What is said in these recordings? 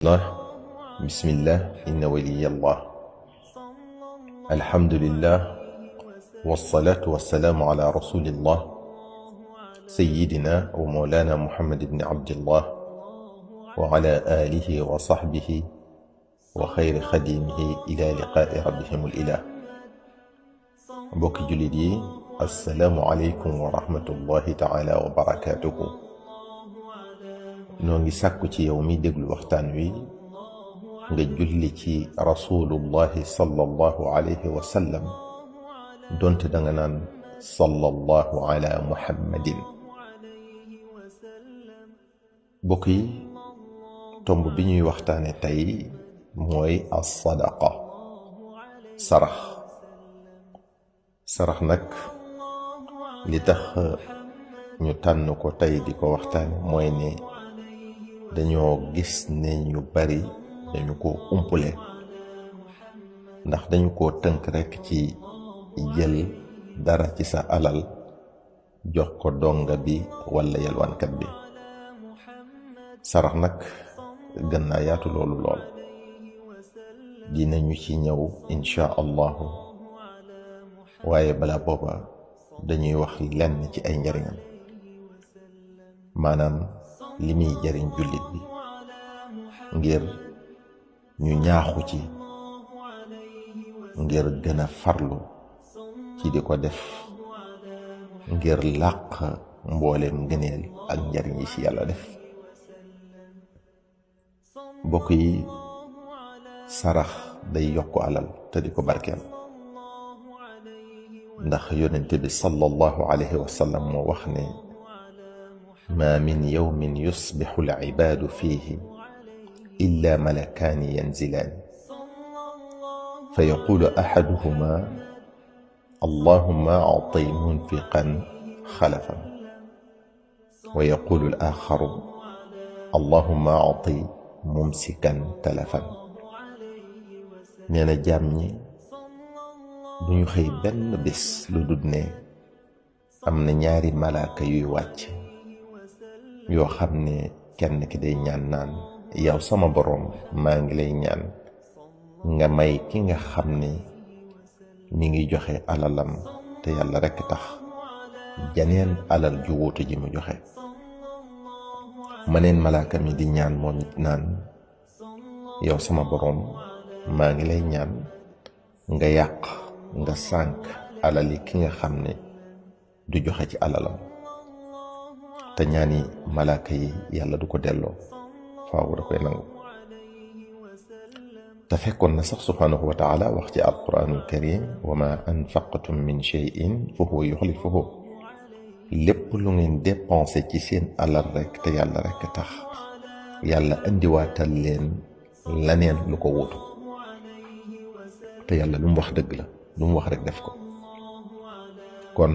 الله. بسم الله. إن ولي الله. الحمد لله، والصلاة والسلام على رسول الله سيدنا ومولانا محمد بن عبد الله وعلى آله وصحبه وخير خديمه إلى لقاء ربهم الإله. mbokki jullit yi, assalaamu aleykum wa rahmatullahi taala wa barakaatuhu. noo ngi sàkku ci yow mi déglu waxtaan wi nga julli ci rasulullahi sallallahu alayhi wa sallam, donte danga naan sallallahu ala muhammadin. mbokk yi, tomb bi ñuy waxtaane tey mooy as-sadaqa, sarax. sarax nag li tax ñu tànn ko tey di ko waxtaane mooy ne dañoo gis ne ñu bari dañu ko umpule, ndax dañu ko tënk rekk ci jël dara ci sa alal jox ko donga bi walla yalwaankat bi. sarax nag gën naa yaatu loolu lool, dinañu ci ñëw insha allahu, waaye balaa booba dañuy wax lenn ci ay njariñam, maanaam li muy jariñ jullit bi, ngir ñu ñaaxu ci, ngir gën a farlu ci di ko def, ngir làq mbooleem ngëneel ak njariñ yi ci yàlla def. mbokk yi, sarax day yokk alal te di ko barkeel, ndax yonent bi sallallahu alayhi wa sallam moo wax ne ma min yawmin yusbixu al-ibaadu fiihi illa malakaani yanzilaani fa yaqulu axaduhuma allahumma a'ti munfiqan xalafan wa yaqulu al-aaxaru allahumma a'ti mumsikan talafan. nee na jaam ñi duñu xëy benn bés lu dul ne am na ñaari malaaka yuy wàcc yoo xam ne kenn ki day ñaan naan yow sama boroom, maa ngi lay ñaan nga may ki nga xam ne mi ngi joxe alalam te yàlla rekk tax janeen alal ju wuutu ji mu joxe. maneen malaaka mi di ñaan moom it naan yow sama boroom, maa ngi lay ñaan nga yàq, nga sànk alali ki nga xam ne du joxe ci alalam. te ñaani malaaka yi yàlla du ko delloo, faaw da koy nangu. te fekkoon na sax subhaanahu wa taala wax ci alquraanul karim wa ma anfaqtum min shay'in fa huwa yuxlifuhu. lépp lu ngeen dépensé ci seen alal rekk te yàlla rekk tax, yàlla indiwaatal leen laneen lu ko wutu. te yàlla lu mu wax dëgg la, lu mu wax rekk def ko. kon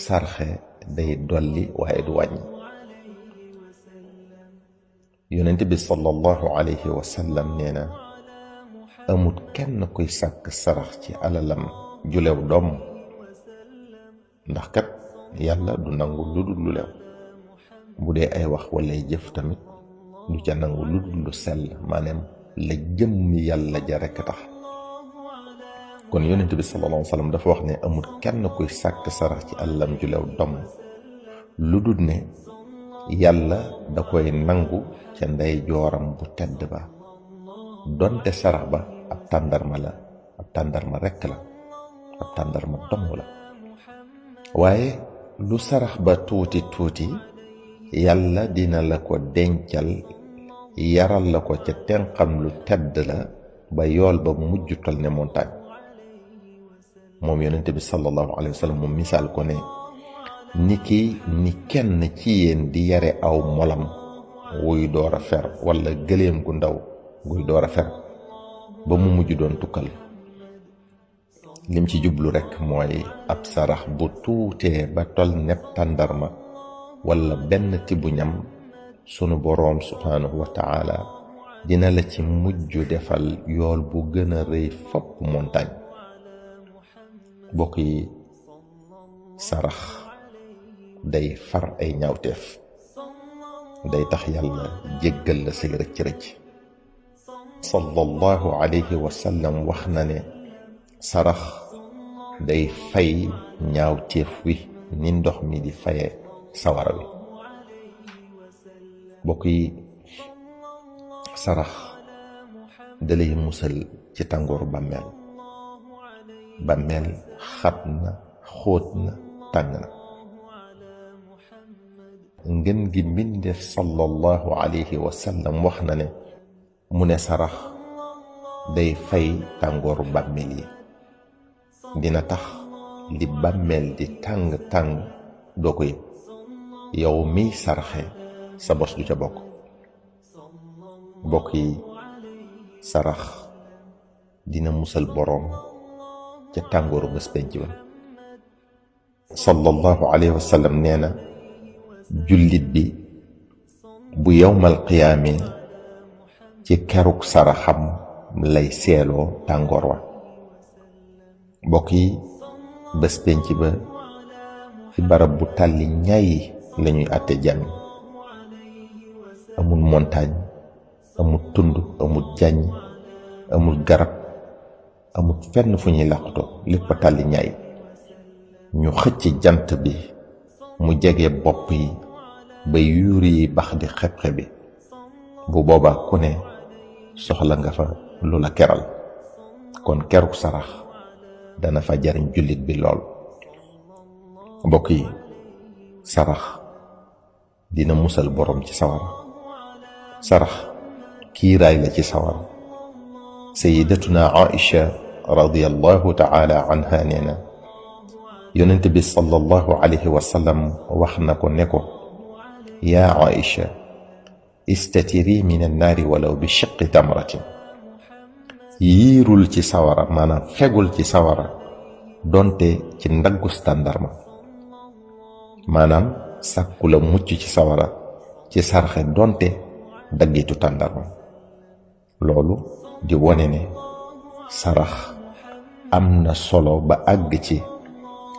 sarxe day dolli waaye du wàññi. yonent bi sallallahu alayhi wa sallam nee na amut kenn kuy sàkk sarax ci alalam julew doom, ndax kat yàlla du nangu lu dul lu lew. bu dee ay wax walla jëf tamit du ca nangu lu dul lu sell, maanaam la jëmmi yàlla ja rekk tax. kon yonent bi sallallahu alayhi wa sallam dafa wax ne amul kenn kuy sàkk sarax ci alalam julew doom lu dul ne yàlla da koy nangu ca ndey jooram bu tedd ba, donte sarax ba ab tàndarma la, ab tàndarma rekk la, ab tàndarma dong la. waaye lu sarax ba tuuti tuuti, yàlla dina la ko dencal, yaral la ko ca tenqam lu tedd la, ba yool ba mujj tol ne montagne. moom yonent bi sallallahu alayhi wa sallam moom misaal ko ne ni kenn ci yéen di yare aw molam wuy door a fer, walla gëléem gu ndaw guy door a fer ba mu mujj doon tukkal. lim ci jublu rekk mooy ab sarax bu tuutee ba tol nepp tàndarma walla benn tibu ñam, sunu boroom subhaanahu wa taala dina la ci mujj defal yool bu gën a rëy fopp montagne. bokk yi, sarax day far ay ñaawteef, day tax yàlla jéggal la say rëcc rëcc. sallallahu alayhi wa sallam wax na ne sarax day fay ñaawteef wi ni ndox mi di faye sawara wi. bokk yi, sarax dalay musal ci tàngooru bàmmeel. bàmmeel xat na, xóot na, tàng na. ngën gi mbindeef sallallahu alayhi wa sallam wax na ne mu ne sarax day fay tàngooru bàmmeel yi. dina tax li bàmmeel di tàng-tàng doo ko yëg. yow miy saraxe sa bos du ca bokk. bokk yi, sarax dina musal boroom ca tàngooru bés penc ba. sallallahu alayhi wa sallam nee na jullit bi bu yowmal qiyaame ci keruk saraxam lay seeloo tàngoor wa. bokk yi, bés penc ba ci barab bu tàlli ñayi lañuy àtte jàmm. amul montagne, amul tund, amul jàññ, amul garab, amul fenn fu ñuy làqutoo, lépp a tàlli ñaay. ñu xëcc jant bi mu jege bopp yi ba yuuri yi bax di xeb-xebi. bu boobaa ku ne soxla nga fa lu la keral. kon keruk sarax dana fa jariñ jullit bi lool. mbokk yi, sarax dina musal borom ci sawara. sarax kiiraay la ci sawara. sayyidatuna Aïcha radiyallahu ta'ala anha nee na yonent bi sallallahu alayhi wa sallam wax na ko ne ko yaa Aïcha istatiri min annaari walaw bi shiqqi tamratin. yiirul ci sawara, maanaam fegul ci sawara donte ci ndaggus tàndarma. maanaam sàkku la mucc ci sawara ci sarxe donte daggitu tàndarma. loolu di wone ne sarax am na solo ba àgg ci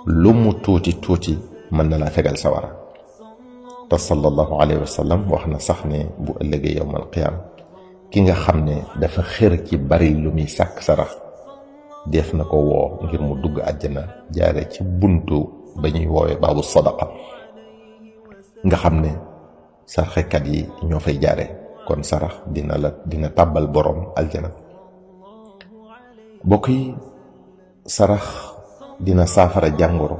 lu mu tuuti tuuti mën na la fegal sawara. te sallallahu alayhi wa sallam wax na sax ne bu ëllëgee yowmal qiyaam ki nga xam ne dafa xër ci bari lu muy sàkk sarax def na ko woo ngir mu dugg àjjana jaare ci buntu ba ñuy woowee baabu sadaqa nga xam ne sarxekat yi ñoo fay jaare. kon sarax dina tàbbal boroom aljana. bokk yi, sarax dina saafara jàngoro.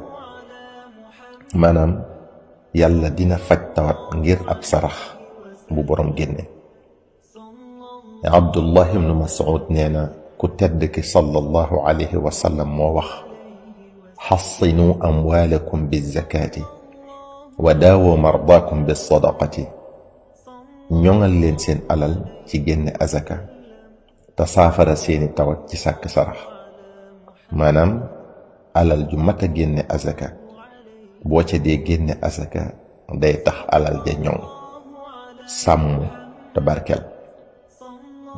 maanaam yàlla dina faj tawat ngir ab sarax bu boroom génne. Abdullah ibn Mas'ud nee na ku tedd ki sallallahu alayhi wa sallam moo wax xassinu amwaalakum bizakaati wa daawu mardaakum bisadaqati. ñoŋal leen seen alal ci génne azaka te saafara seeni tawat ci sàkk sarax. maanaam alal ju mat a génne azaka boo ca dee génne azaka day tax alal ja ñoŋ sàmm te barkel.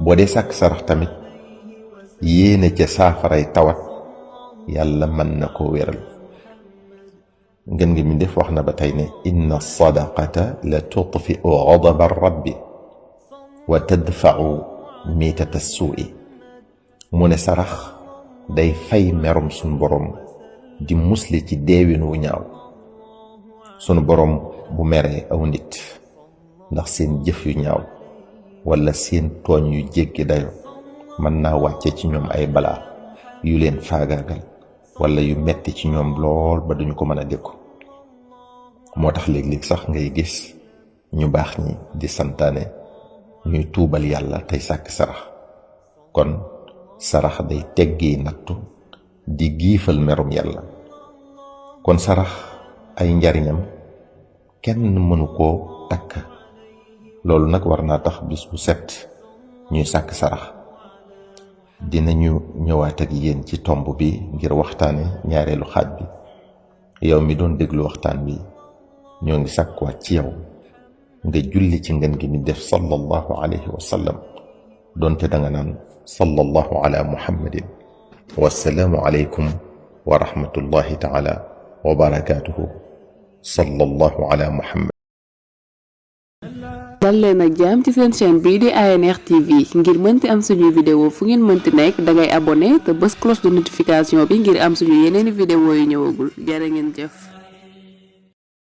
boo dee sàkk sarax tamit yéene ca saafaray tawat yàlla mën na ko wéral. ngën ngi mi def wax na ba tey ne inna sadaqata la tutfi'u ghadaba rabbi wa tadfa'u miitata suu'i. mu ne sarax day fay merum sunu boroom di musli ci deewin wu ñaaw. sunu boroom bu meree aw nit ndax seen jëf yu ñaaw walla seen tooñ yu jéggi dayo mën naa wàcce ci ñoom ay balaa yu leen faagaagal walla yu metti ci ñoom lool ba duñu ko mën a dékku. moo tax léeg-léeg sax ngay gis ñu baax ñi di santaane ñuy tuubal yàlla tey sàkk sarax. kon sarax day teggi nattu di giifal merum yàlla. kon sarax ay njariñam kenn mënu koo takk. loolu nag war naa tax bis bu set ñuy sàkk sarax. dinañu ñëwaat ak yéen ci tomb bi ngir waxtaane ñaareelu xaaj bi. yow mi doon déglu waxtaan bi ñoo ngi sàkkuwaat ci yow nga julli ci ngën gi mi def sallallahu alayhi wa sallam doonte danga naan sallallahu ala muhammadin. wassalaamu alaykum wa rahmatullahi taala wa barakaatuhu. sallallahu ala muhammad. dal leen ak jàmm ci seen chaîne bii di ANR TV ngir mënti am suñuy vidéo fu ngeen mënti nekk dangay abonné te bës cloche de notification bi ngir am suñu yeneeni vidéo yu ñëwagul jërë ngeen jëf